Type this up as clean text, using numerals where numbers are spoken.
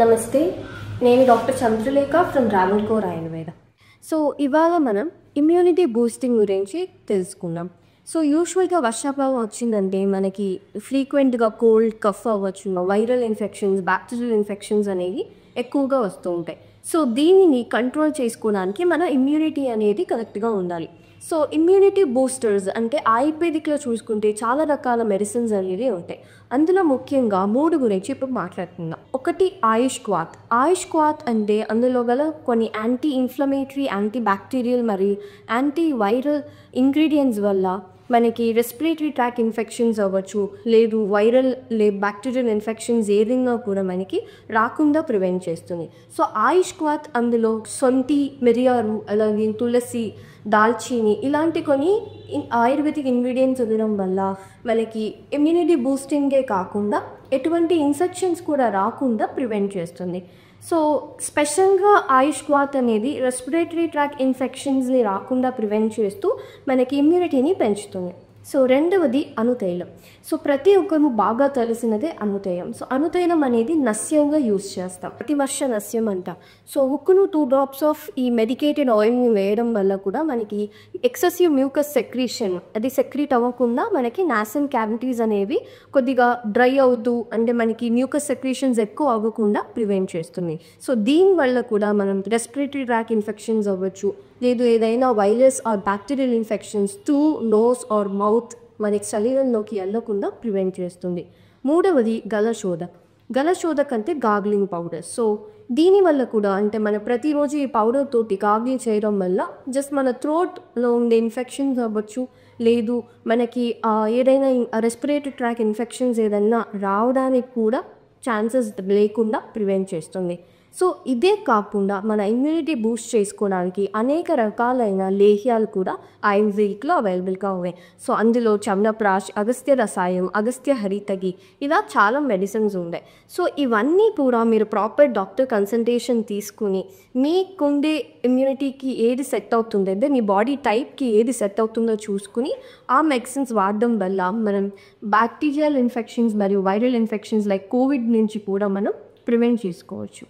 నమస్తే, నేను doctor Chandralekha from రావెన్కోర్ ఆయుర్వేద. సో ఇవాళ మనం ఇమ్యూనిటీ బూస్టింగ్ గురించి తెలుసుకుందాం. సో యూజువల్గా వర్షాకాలం వచ్చిందంటే మనకి ఫ్రీక్వెంట్గా కోల్డ్, కఫ్ అవ్వచ్చు, వైరల్ ఇన్ఫెక్షన్స్, బ్యాక్టీరియల్ ఇన్ఫెక్షన్స్ అనేవి ఎక్కువగా వస్తూ ఉంటాయి. సో దీనిని కంట్రోల్ చేసుకోవడానికి మన ఇమ్యూనిటీ అనేది కరెక్ట్గా ఉండాలి. సో ఇమ్యూనిటీ బూస్టర్స్ అంటే ఆయుర్వేదిక్లో చూసుకుంటే చాలా రకాల మెడిసిన్స్ అనేవి ఉంటాయి. అందులో ముఖ్యంగా 3 గురించి ఇప్పుడు మాట్లాడుకుందాం. ఒకటి ఆయుష్ క్వాత్. ఆయుష్ క్వాత్ అంటే అందులో గల కొన్ని యాంటీ ఇన్ఫ్లమేటరీ, యాంటీ బ్యాక్టీరియల్ మరియు యాంటీ వైరల్ ఇంగ్రీడియంట్స్ వల్ల మనకి రెస్పిరేటరీ ట్రాక్ ఇన్ఫెక్షన్స్ అవ్వచ్చు, లేదు వైరల్ బ్యాక్టీరియల్ ఇన్ఫెక్షన్స్ ఏదైనా కూడా మనకి రాకుండా ప్రివెంట్ చేస్తుంది. సో ఆయుష్ క్వాత్ అందులో సొంటి, మిరియాలు, అలాగే తులసి, దాల్చీని ఇలాంటి కొన్ని ఆయుర్వేదిక్ ఇంగ్రీడియంట్స్ ఉండడం వల్ల మనకి ఇమ్యూనిటీ బూస్టింగే కాకుండా ఎటువంటి ఇన్ఫెక్షన్స్ కూడా రాకుండా ప్రివెంట్ చేస్తుంది. సో స్పెషల్గా ఆయుష్ క్వాత్ అనేది రెస్పిరేటరీ ట్రాక్ ఇన్ఫెక్షన్స్ని రాకుండా ప్రివెంట్ చేస్తూ మనకి ఇమ్యూనిటీని పెంచుతుంది. సో రెండవది అనుతైలం. సో ప్రతి ఒక్కరు బాగా తెలిసినదే అనుతైలం. సో అనుతైలం అనేది నస్యంగా యూజ్ చేస్తాం, ప్రతివర్ష నస్యం అంట. సో ఉక్కును 2 drops ఆఫ్ ఈ మెడికేటెడ్ ఆయిల్ని వేయడం వల్ల కూడా మనకి ఎక్సెసివ్ మ్యూకస్ సెక్రీషన్ అది సెక్రీట్ అవ్వకుండా మనకి నాసల్ క్యావిటీస్ అనేవి కొద్దిగా డ్రై అవుతూ అంటే మనకి మ్యూకస్ సెక్రీషన్స్ ఎక్కువ అవ్వకుండా ప్రివెంట్ చేస్తుంది. సో దీనివల్ల కూడా మనం రెస్పిరేటరీ ట్రాక్ ఇన్ఫెక్షన్స్ అవ్వచ్చు, లేదు ఏదైనా virus or bacterial infections to nose or mouth మనకి శరీరంలోకి వెళ్ళకుండా ప్రివెంట్ చేస్తుంది. మూడవది గలశోధక్ అంటే గాగ్లింగ్ పౌడర్. సో దీనివల్ల కూడా అంటే మన ప్రతిరోజు ఈ పౌడర్ తోటి గాగ్లింగ్ చేయడం వల్ల జస్ట్ మన థ్రోట్లో ఉండే ఇన్ఫెక్షన్స్ అవ్వచ్చు, లేదు మనకి ఏదైనా రెస్పిరేటరీ ట్రాక్ ఇన్ఫెక్షన్స్ ఏదైనా రావడానికి కూడా ఛాన్సెస్ లేకుండా ప్రివెంట్ చేస్తుంది. సో ఇదే కాకుండా మన ఇమ్యూనిటీ బూస్ట్ చేసుకోవడానికి అనేక రకాలైన లేహ్యాలు కూడా ఆయుర్వేదిక్లో అవైలబుల్గా ఉన్నాయి. సో అందులో చమనప్రాష్, అగస్త్య రసాయం, అగస్త్య హరితగి ఇలా చాలా మెడిసిన్స్ ఉన్నాయి. సో ఇవన్నీ కూడా మీరు ప్రాపర్ డాక్టర్ కన్సల్టేషన్ తీసుకుని మీకుండే ఇమ్యూనిటీకి ఏది సెట్ అవుతుంది అంటే మీ బాడీ టైప్కి ఏది సెట్ అవుతుందో చూసుకుని ఆ మెడిసిన్స్ వాడడం వల్ల మనం బ్యాక్టీరియల్ ఇన్ఫెక్షన్స్ మరియు వైరల్ ఇన్ఫెక్షన్స్ లైక్ కోవిడ్ నుంచి కూడా మనం ప్రివెంట్ చేసుకోవచ్చు.